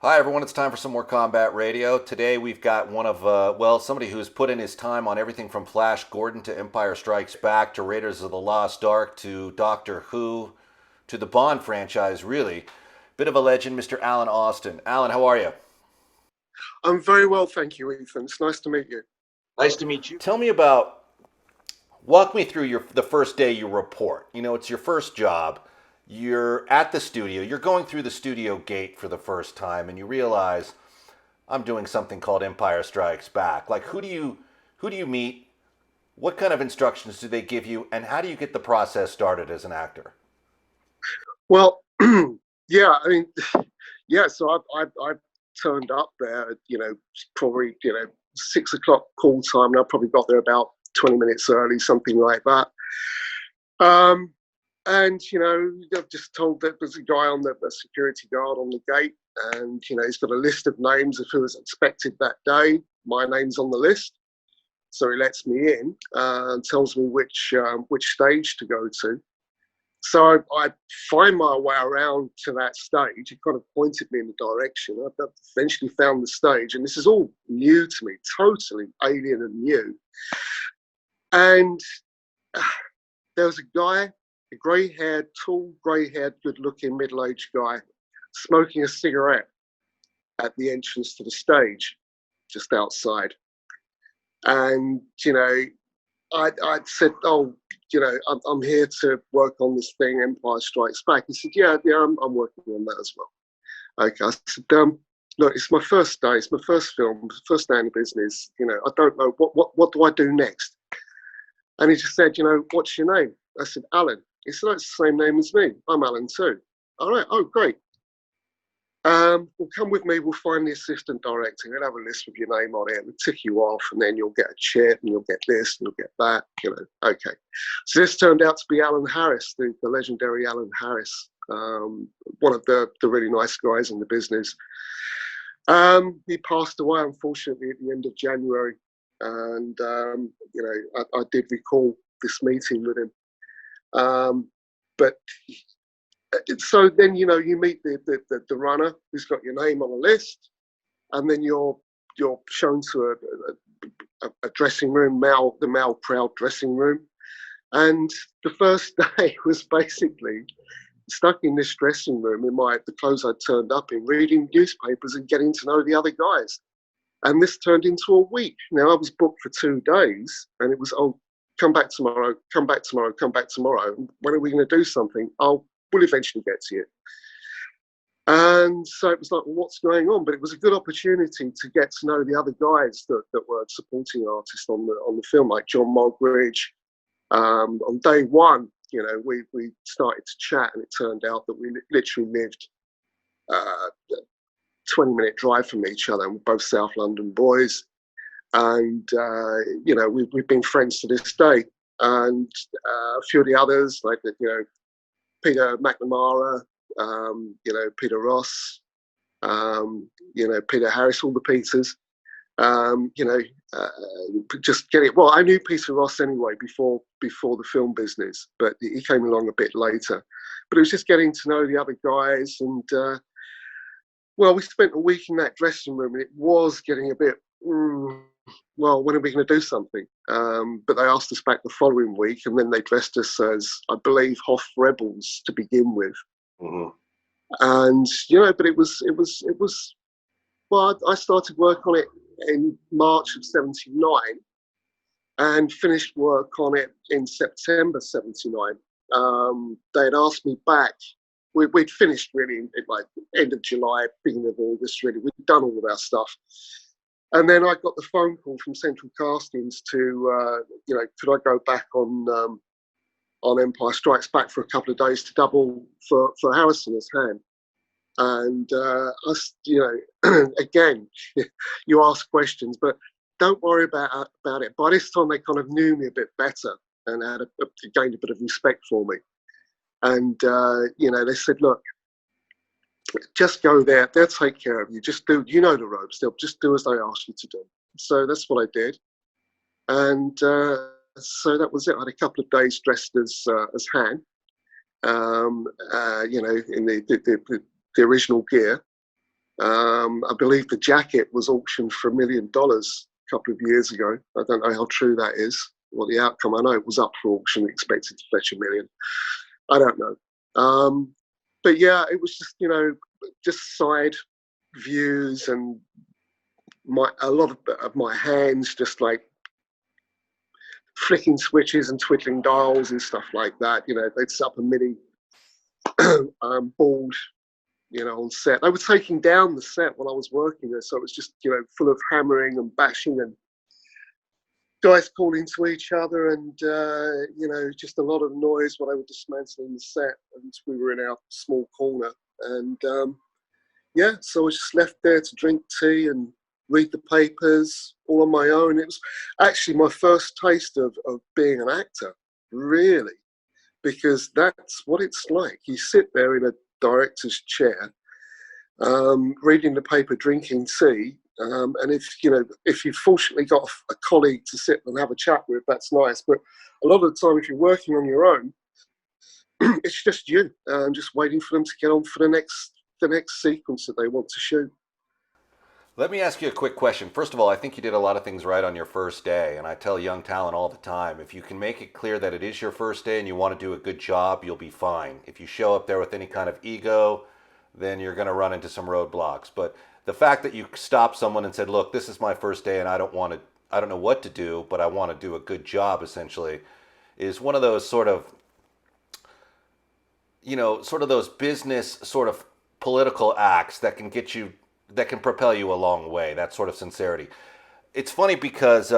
Hi, everyone. It's time for some more combat radio. Today we've got one of, somebody who's put in his time on everything from Flash Gordon to Empire Strikes Back to Raiders of the Lost Ark to Doctor Who to the Bond franchise, really. Bit of a legend, Mr. Alan Austen. Alan, how are you? I'm very well, thank you, Ethan. It's nice to meet you. Nice to meet you. Tell me about, walk me through the first day you report. You know, it's your first job. You're at the studio. You're going through the studio gate for the first time, and you realize I'm doing something called Empire Strikes Back. Like, who do you meet? What kind of instructions do they give you, and how do you get the process started as an actor? Well, yeah, I mean, yeah. So I've turned up there, probably 6 o'clock call time, and I probably got there about 20 minutes early, something like that. And I've just told that there's a guy on the security guard on the gate, and he's got a list of names of who was expected that day. My name's on the list, so he lets me in and tells me which stage to go to. So I find my way around to that stage. He kind of pointed me in the direction. I've eventually found the stage, and this is all new to me, totally alien and new. And there was a guy, a grey-haired, tall, grey-haired, good-looking, middle-aged guy, smoking a cigarette at the entrance to the stage, just outside. And I said, "Oh, I'm here to work on this thing, Empire Strikes Back." He said, "Yeah, I'm working on that as well." Okay, I said, "Look, it's my first day. It's my first film, first day in the business. I don't know what do I do next." And he just said, "What's your name?" I said, "Alan." He said, "That's the same name as me. I'm Alan too." All right. Oh, great. Well, come with me. We'll find the assistant director. He'll have a list with your name on it. We'll tick you off, and then you'll get a chair, and you'll get this, and you'll get that. Okay. So this turned out to be Alan Harris, the legendary Alan Harris, one of the really nice guys in the business. He passed away, unfortunately, at the end of January, and I did recall this meeting with him. But so then you meet the runner who's got your name on a list, and then you're shown to a dressing room, the male crowd dressing room, and the first day was basically stuck in this dressing room in the clothes I'd turned up in, reading newspapers and getting to know the other guys. And this turned into a week. Now I was booked for 2 days, and it was, "Oh, come back tomorrow, come back tomorrow, come back tomorrow. When are we going to do something? We'll eventually get to you." And so it was like, well, what's going on? But it was a good opportunity to get to know the other guys that were supporting artists on the film, like John Mogridge. On day one, we started to chat, and it turned out that we literally lived 20-minute drive from each other, and we're both South London boys. And we've been friends to this day. And a few of the others, like Peter McNamara, Peter Ross, Peter Harris, all the Peters. Just get it. Well, I knew Peter Ross anyway before the film business, but he came along a bit later. But it was just getting to know the other guys, and we spent a week in that dressing room, and it was getting a bit. Well, when are we going to do something? But they asked us back the following week, and then they dressed us as, I believe, Hoff rebels to begin with. Mm-hmm. And but it was. Well, I started work on it in March of '79, and finished work on it in September '79. They had asked me back. We'd finished really in like end of July, beginning of August. Really, we'd done all of our stuff. And then I got the phone call from Central Castings to, could I go back on Empire Strikes Back for a couple of days to double for Harrison as Han. And again, you ask questions, but don't worry about it. By this time, they kind of knew me a bit better and had gained a bit of respect for me. And they said, "Look, just go there. They'll take care of you. Just do. You know the ropes. They'll just do as they ask you to do." So that's what I did, and so that was it. I had a couple of days dressed as Han, in the original gear, I believe the jacket was auctioned for $1 million a couple of years ago. I don't know how true that is, what the outcome. I know it was up for auction, expected to fetch $1 million. I don't know. But yeah, it was just, just side views, and a lot of my hands just like flicking switches and twiddling dials and stuff like that. They'd set up a MIDI board, on set. They were taking down the set while I was working there, so it was just, full of hammering and bashing and guys calling to each other, and just a lot of noise while they were dismantling the set, and we were in our small corner. And so I was just left there to drink tea and read the papers all on my own. It was actually my first taste of being an actor, really, because that's what it's like. You sit there in a director's chair, reading the paper, drinking tea, and if you've fortunately got a colleague to sit and have a chat with, that's nice. But a lot of the time, if you're working on your own, it's just you, just waiting for them to get on for the next sequence that they want to shoot. Let me ask you a quick question. First of all, I think you did a lot of things right on your first day, and I tell young talent all the time, if you can make it clear that it is your first day and you want to do a good job, you'll be fine. If you show up there with any kind of ego, then you're going to run into some roadblocks. But the fact that you stopped someone and said, look, this is my first day and I don't know what to do, but I want to do a good job, essentially, is one of those sort of those business sort of political acts that can propel you a long way, that sort of sincerity. It's funny because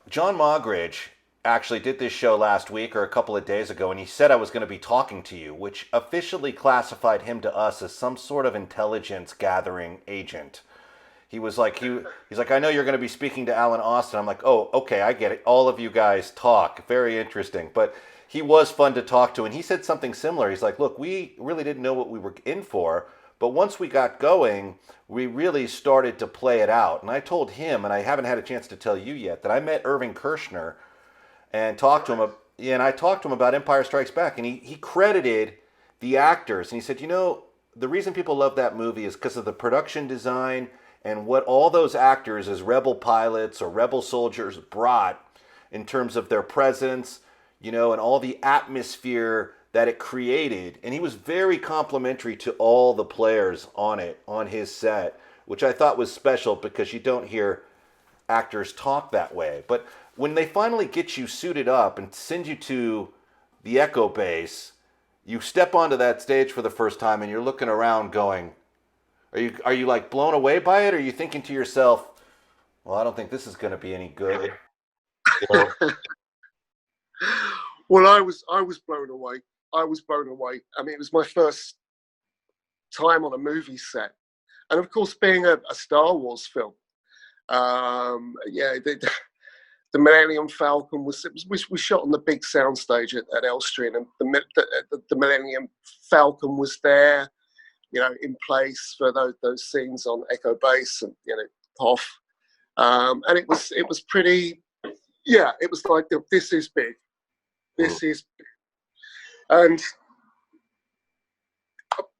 John Mogridge actually did this show last week or a couple of days ago, and he said I was going to be talking to you, which officially classified him to us as some sort of intelligence gathering agent. He was like, he's like, I know you're going to be speaking to Alan Austen. I'm like, oh, okay, I get it. All of you guys talk. Very interesting. But he was fun to talk to, and he said something similar. He's like, look, we really didn't know what we were in for, but once we got going, we really started to play it out. And I told him, and I haven't had a chance to tell you yet, that I met Irving Kershner and talked to him. And I talked to him about Empire Strikes Back, and he credited the actors. And he said, the reason people love that movie is because of the production design and what all those actors as rebel pilots or rebel soldiers brought in terms of their presence, and all the atmosphere that it created. And he was very complimentary to all the players on his set, which I thought was special because you don't hear actors talk that way. But when they finally get you suited up and send you to the Echo base, you step onto that stage for the first time and you're looking around going, are you like blown away by it? Or are you thinking to yourself, well, I don't think this is going to be any good? Well, I was blown away. I was blown away. I mean, it was my first time on a movie set. And of course, being a Star Wars film, the Millennium Falcon was shot on the big soundstage at Elstree, and the Millennium Falcon was there, in place for those scenes on Echo Base and, Hoth. And it was pretty, it was like, this is big. This is big. And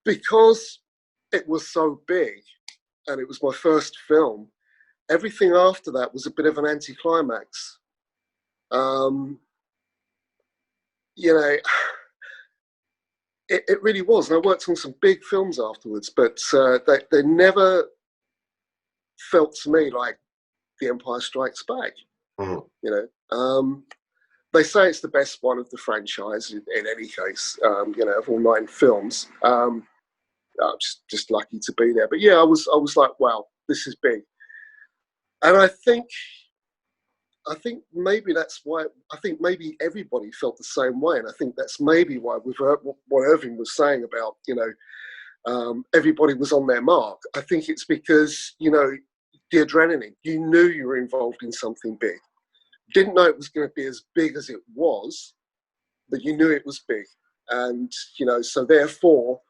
because it was so big and it was my first film, everything after that was a bit of an anticlimax. It really was. And I worked on some big films afterwards, but they never felt to me like The Empire Strikes Back. Mm-hmm. They say it's the best one of the franchise in any case, of all 9 films. I'm just lucky to be there. But yeah, I was like, wow, this is big. And I think maybe that's why, I think maybe everybody felt the same way. And I think that's maybe why, with what Irving was saying about, everybody was on their mark. I think it's because, the adrenaline, you knew you were involved in something big. Didn't know it was going to be as big as it was, but you knew it was big. And, so therefore,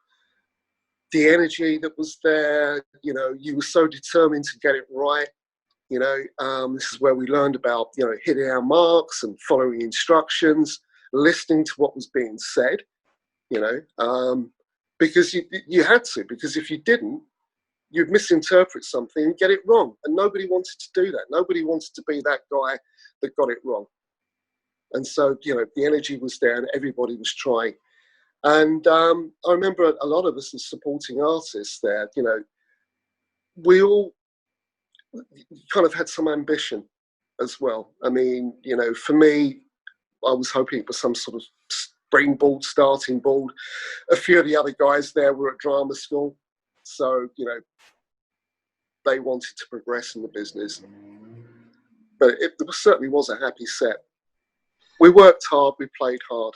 the energy that was there, you were so determined to get it right. This is where we learned about, hitting our marks and following instructions, listening to what was being said, because you had to, because if you didn't, you'd misinterpret something and get it wrong. And nobody wanted to do that. Nobody wanted to be that guy that got it wrong. And so, you know, the energy was there and everybody was trying. And I remember a lot of us as supporting artists there, you know, we all kind of had some ambition as well. I mean, you know, for me, I was hoping for some sort of springboard, starting board. A few of the other guys there were at drama school. So, you know, they wanted to progress in the business. But it certainly was a happy set. We worked hard, we played hard.